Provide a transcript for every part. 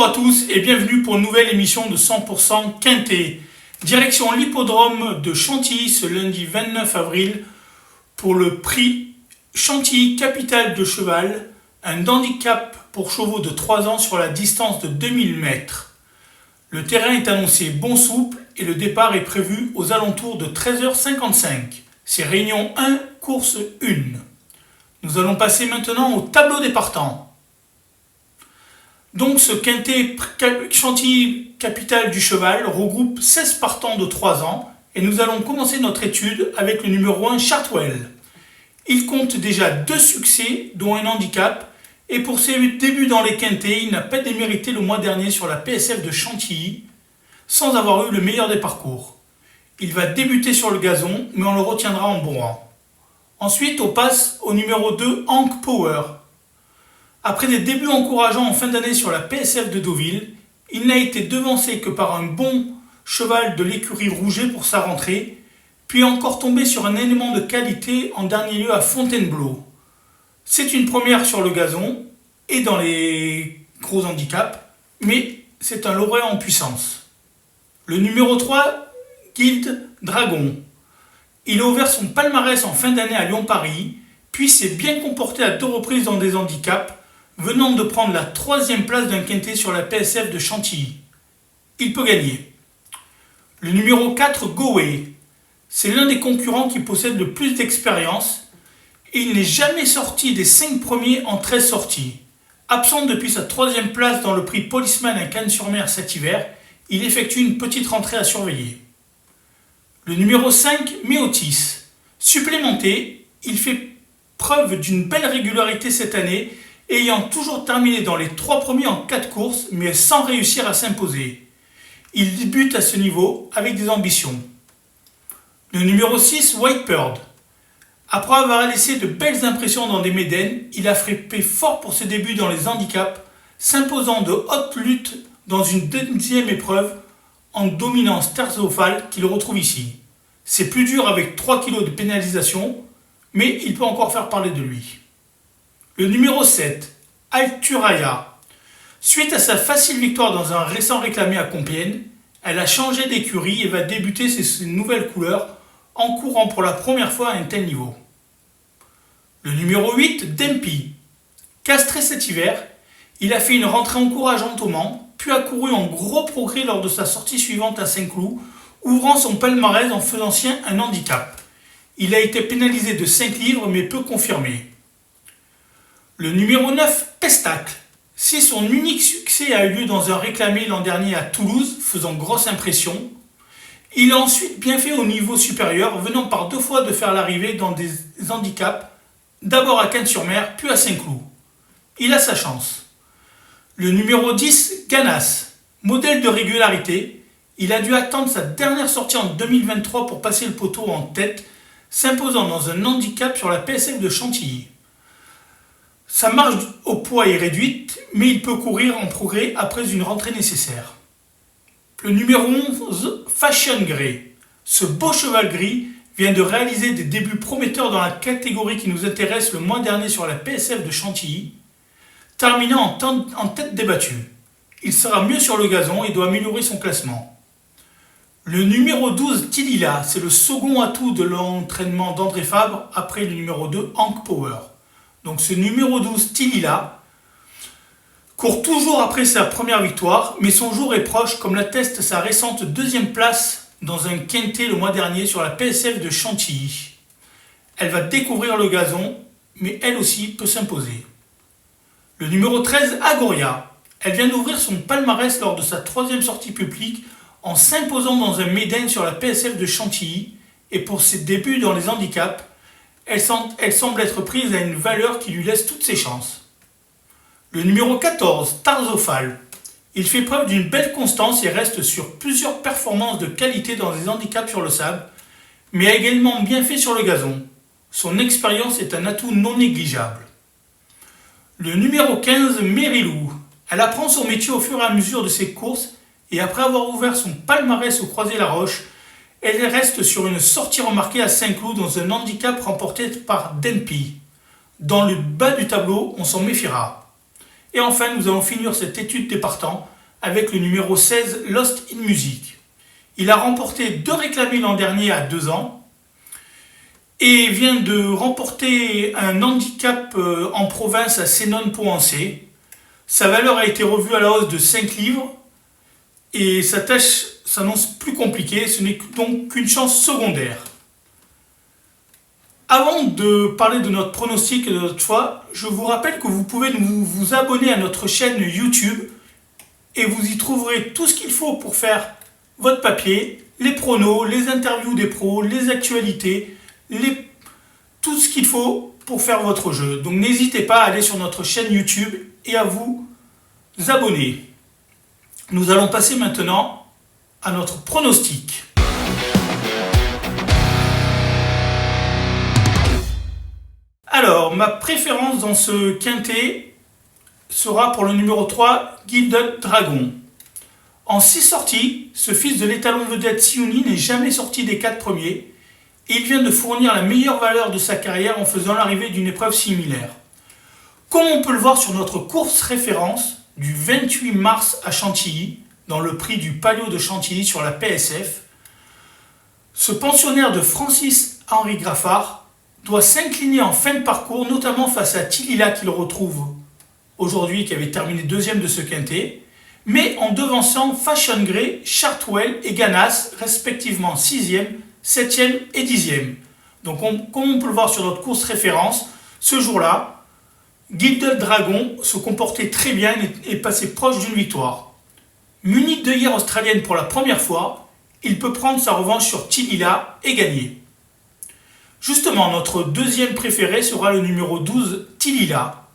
Bonjour à tous et bienvenue pour une nouvelle émission de 100% Quintet. Direction l'hippodrome de Chantilly ce lundi 29 avril pour le prix Chantilly Capitale de Cheval, un handicap pour chevaux de 3 ans sur la distance de 2000 mètres. Le terrain est annoncé bon souple et le départ est prévu aux alentours de 13h55. C'est réunion 1, course 1. Nous allons passer maintenant au tableau des partants. Donc ce quintet Chantilly Capitale du Cheval regroupe 16 partants de 3 ans et nous allons commencer notre étude avec le numéro 1 Chartwell. Il compte déjà 2 succès dont un handicap et pour ses débuts dans les quintets, il n'a pas démérité le mois dernier sur la PSF de Chantilly sans avoir eu le meilleur des parcours. Il va débuter sur le gazon mais on le retiendra en bon rang. Ensuite on passe au numéro 2 Hank Power. Après des débuts encourageants en fin d'année sur la PSF de Deauville, il n'a été devancé que par un bon cheval de l'écurie Rouget pour sa rentrée, puis encore tombé sur un élément de qualité en dernier lieu à Fontainebleau. C'est une première sur le gazon et dans les gros handicaps, mais c'est un lauréat en puissance. Le numéro 3, Guild Dragon. Il a ouvert son palmarès en fin d'année à Lyon-Paris, puis s'est bien comporté à 2 reprises dans des handicaps, venant de prendre la 3e place d'un quintet sur la PSF de Chantilly. Il peut gagner. Le numéro 4, Goway. C'est l'un des concurrents qui possède le plus d'expérience et il n'est jamais sorti des 5 premiers en 13 sorties. Absent depuis sa 3e place dans le prix Policeman à Cannes-sur-Mer cet hiver, il effectue une petite rentrée à surveiller. Le numéro 5, Méotis. Supplémenté, il fait preuve d'une belle régularité cette année, ayant toujours terminé dans les 3 premiers en 4 courses, mais sans réussir à s'imposer. Il débute à ce niveau avec des ambitions. Le numéro 6, White Pearl. Après avoir laissé de belles impressions dans des médaines, il a frappé fort pour ses débuts dans les handicaps, s'imposant de haute lutte dans une 2e épreuve en dominance terzofale qu'il retrouve ici. C'est plus dur avec 3 kg de pénalisation, mais il peut encore faire parler de lui. Le numéro 7, Alturaya. Suite à sa facile victoire dans un récent réclamé à Compiègne, elle a changé d'écurie et va débuter ses nouvelles couleurs en courant pour la première fois à un tel niveau. Le numéro 8, Dempy. Castré cet hiver, il a fait une rentrée encourageante au Mans, puis a couru en gros progrès lors de sa sortie suivante à Saint-Cloud, ouvrant son palmarès en faisant sien un handicap. Il a été pénalisé de 5 livres mais peu confirmé. Le numéro 9, Pestacle. Si son unique succès a eu lieu dans un réclamé l'an dernier à Toulouse, faisant grosse impression, il a ensuite bien fait au niveau supérieur, venant par 2 fois de faire l'arrivée dans des handicaps, d'abord à Cannes-sur-Mer, puis à Saint-Cloud. Il a sa chance. Le numéro 10, Ganas. Modèle de régularité, il a dû attendre sa dernière sortie en 2023 pour passer le poteau en tête, s'imposant dans un handicap sur la PSF de Chantilly. Sa marge au poids est réduite, mais il peut courir en progrès après une rentrée nécessaire. Le numéro 11, Fashion Grey. Ce beau cheval gris vient de réaliser des débuts prometteurs dans la catégorie qui nous intéresse le mois dernier sur la PSF de Chantilly, terminant en tête débattue. Il sera mieux sur le gazon et doit améliorer son classement. Le numéro 12, Tilila, c'est le second atout de l'entraînement d'André Fabre après le numéro 2, Hank Power. Donc ce numéro 12, Tilila, court toujours après sa première victoire, mais son jour est proche comme l'atteste sa récente 2e place dans un quintet le mois dernier sur la PSF de Chantilly. Elle va découvrir le gazon, mais elle aussi peut s'imposer. Le numéro 13, Agoria. Elle vient d'ouvrir son palmarès lors de sa 3e sortie publique en s'imposant dans un médaine sur la PSF de Chantilly, et pour ses débuts dans les handicaps, elle semble être prise à une valeur qui lui laisse toutes ses chances. Le numéro 14, Tarzofal. Il fait preuve d'une belle constance et reste sur plusieurs performances de qualité dans les handicaps sur le sable, mais a également bien fait sur le gazon. Son expérience est un atout non négligeable. Le numéro 15, Merilou. Elle apprend son métier au fur et à mesure de ses courses et après avoir ouvert son palmarès au Croisé-la-Roche, elle reste sur une sortie remarquée à Saint-Cloud dans un handicap remporté par Dempy. Dans le bas du tableau, on s'en méfiera. Et enfin, nous allons finir cette étude des partants avec le numéro 16 Lost in Music. Il a remporté 2 réclamés l'an dernier à 2 ans et vient de remporter un handicap en province à Sénon-Poancé. Sa valeur a été revue à la hausse de 5 livres et sa tâche s'annonce plus compliquée, ce n'est donc qu'une chance secondaire. Avant de parler de notre pronostic et de notre choix, je vous rappelle que vous pouvez vous abonner à notre chaîne YouTube et vous y trouverez tout ce qu'il faut pour faire votre papier, les pronos, les interviews des pros, les actualités, tout ce qu'il faut pour faire votre jeu. Donc n'hésitez pas à aller sur notre chaîne YouTube et à vous abonner. Nous allons passer maintenant à notre pronostic. Alors, ma préférence dans ce quintet sera pour le numéro 3, Gilded Dragon. En 6 sorties, ce fils de l'étalon vedette Siouni n'est jamais sorti des 4 premiers et il vient de fournir la meilleure valeur de sa carrière en faisant l'arrivée d'une épreuve similaire. Comme on peut le voir sur notre course référence du 28 mars à Chantilly, dans le prix du Palio de Chantilly sur la PSF, ce pensionnaire de Francis-Henri Graffard doit s'incliner en fin de parcours, notamment face à Tilila qu'il retrouve aujourd'hui, qui avait terminé 2e de ce quintet, mais en devançant Fashion Grey, Chartwell et Ganas, respectivement 6e, 7e et 10e. Donc comme on peut le voir sur notre course référence, ce jour-là, Gilded Dragon se comportait très bien et passait proche d'une victoire. Muni de d'œillères australienne pour la première fois, il peut prendre sa revanche sur Tilila et gagner. Justement, notre deuxième préféré sera le numéro 12, Tilila.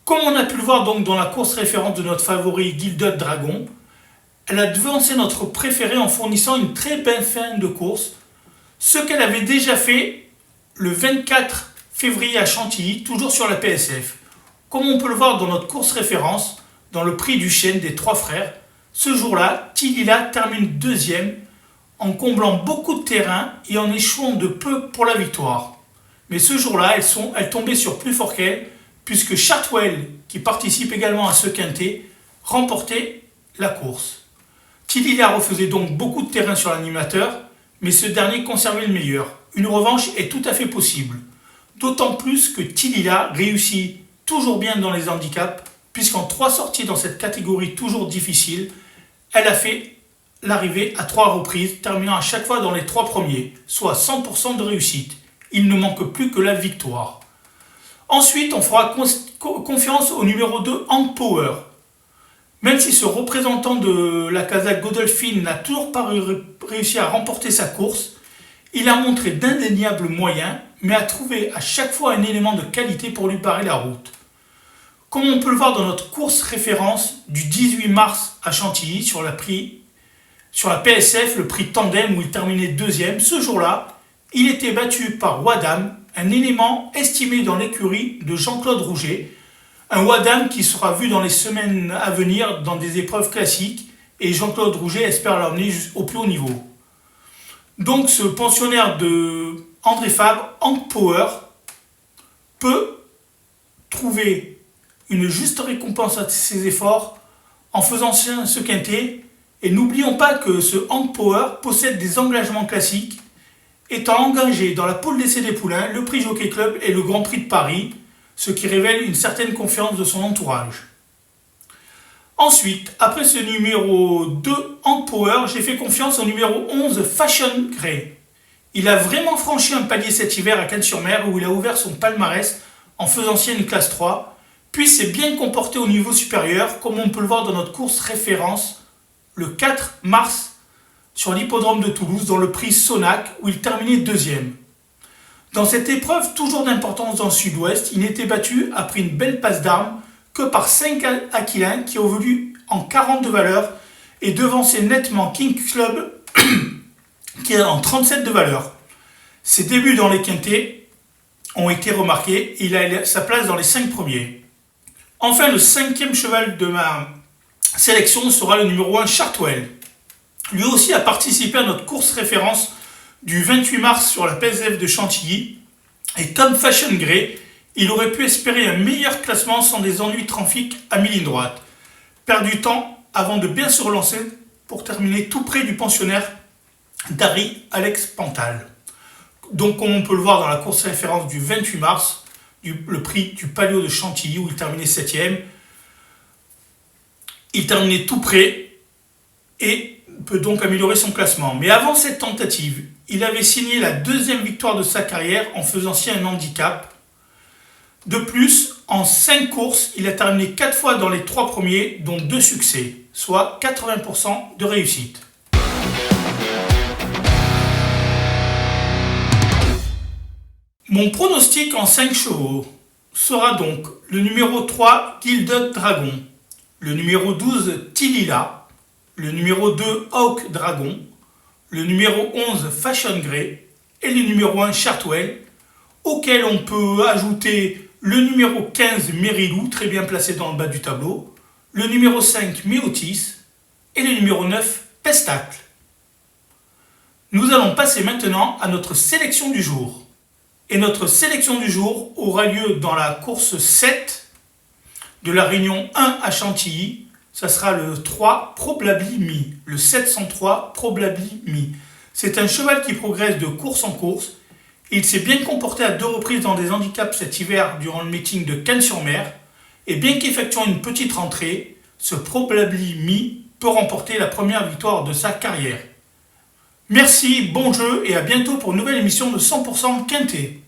Comme on a pu le voir donc dans la course référente de notre favori Gilded Dragon, elle a devancé notre préféré en fournissant une très belle fin de course, ce qu'elle avait déjà fait le 24 février à Chantilly, toujours sur la PSF. Comme on peut le voir dans notre course référence, dans le prix du chêne des 3 frères, ce jour-là, Tilila termine 2e en comblant beaucoup de terrain et en échouant de peu pour la victoire. Mais ce jour-là, elle tombait sur plus fort qu'elle, puisque Chartwell, qui participe également à ce quintet, remportait la course. Tilila refaisait donc beaucoup de terrain sur l'animateur, mais ce dernier conservait le meilleur. Une revanche est tout à fait possible. D'autant plus que Tilila réussit toujours bien dans les handicaps, puisqu'en 3 sorties dans cette catégorie toujours difficile, elle a fait l'arrivée à 3 reprises, terminant à chaque fois dans les 3 premiers, soit 100% de réussite. Il ne manque plus que la victoire. Ensuite, on fera confiance au numéro 2, Hank Power. Même si ce représentant de la Kazakh Godolphin n'a toujours pas réussi à remporter sa course, il a montré d'indéniables moyens, mais a trouvé à chaque fois un élément de qualité pour lui barrer la route. Comme on peut le voir dans notre course référence du 18 mars à Chantilly sur la PSF, le prix Tandem où il terminait 2e, ce jour-là, il était battu par Wadam, un élément estimé dans l'écurie de Jean-Claude Rouget, un Wadam qui sera vu dans les semaines à venir dans des épreuves classiques et Jean-Claude Rouget espère l'emmener au plus haut niveau. Donc ce pensionnaire de André Fabre, Hank Power, peut trouver une juste récompense à ses efforts en faisant ce quintet. Et n'oublions pas que ce Hank Power possède des engagements classiques, étant engagé dans la poule d'essai des poulains, le prix Jockey Club et le Grand Prix de Paris, ce qui révèle une certaine confiance de son entourage. Ensuite, après ce numéro 2, Hank Power, j'ai fait confiance au numéro 11, Fashion Grey. Il a vraiment franchi un palier cet hiver à Cannes-sur-Mer où il a ouvert son palmarès en faisant sienne une classe 3, puis s'est bien comporté au niveau supérieur, comme on peut le voir dans notre course référence, le 4 mars sur l'hippodrome de Toulouse dans le prix Sonac où il terminait 2e. Dans cette épreuve toujours d'importance dans le sud-ouest, il n'était battu après une belle passe d'armes que par 5 Aquilins qui ont voulu en 40 de valeur et devancer nettement King Club qui est en 37 de valeur. Ses débuts dans les quintets ont été remarqués et il a sa place dans les 5 premiers. Enfin, le 5e cheval de ma sélection sera le numéro 1, Chartwell. Lui aussi a participé à notre course référence du 28 mars sur la PSF de Chantilly. Et comme Fashion Grey, il aurait pu espérer un meilleur classement sans des ennuis trafic à mi-ligne droite. Perd du temps avant de bien se relancer pour terminer tout près du pensionnaire Dari Alex Pantal. Donc comme on peut le voir dans la course référence du 28 mars, le prix du Palio de Chantilly où il terminait 7ème, il terminait tout près et peut donc améliorer son classement. Mais avant cette tentative, il avait signé la 2e victoire de sa carrière en faisant ci un handicap. De plus, en 5 courses, il a terminé 4 fois dans les 3 premiers, dont 2 succès, soit 80% de réussite. Mon pronostic en 5 chevaux sera donc le numéro 3, Gilded Dragon, le numéro 12, Tilila, le numéro 2, Hawk Dragon, le numéro 11, Fashion Grey et le numéro 1, Chartwell, auquel on peut ajouter le numéro 15, Merilou, très bien placé dans le bas du tableau, le numéro 5, Méotis et le numéro 9, Pestacle. Nous allons passer maintenant à notre sélection du jour. Et notre sélection du jour aura lieu dans la course 7 de la Réunion 1 à Chantilly. Ça sera le 3 Probably Me, le 703 Probably Me. C'est un cheval qui progresse de course en course. Il s'est bien comporté à 2 reprises dans des handicaps cet hiver durant le meeting de Cannes-sur-Mer. Et bien qu'effectuant une petite rentrée, ce Probably Me peut remporter la première victoire de sa carrière. Merci, bon jeu et à bientôt pour une nouvelle émission de 100% Quintet.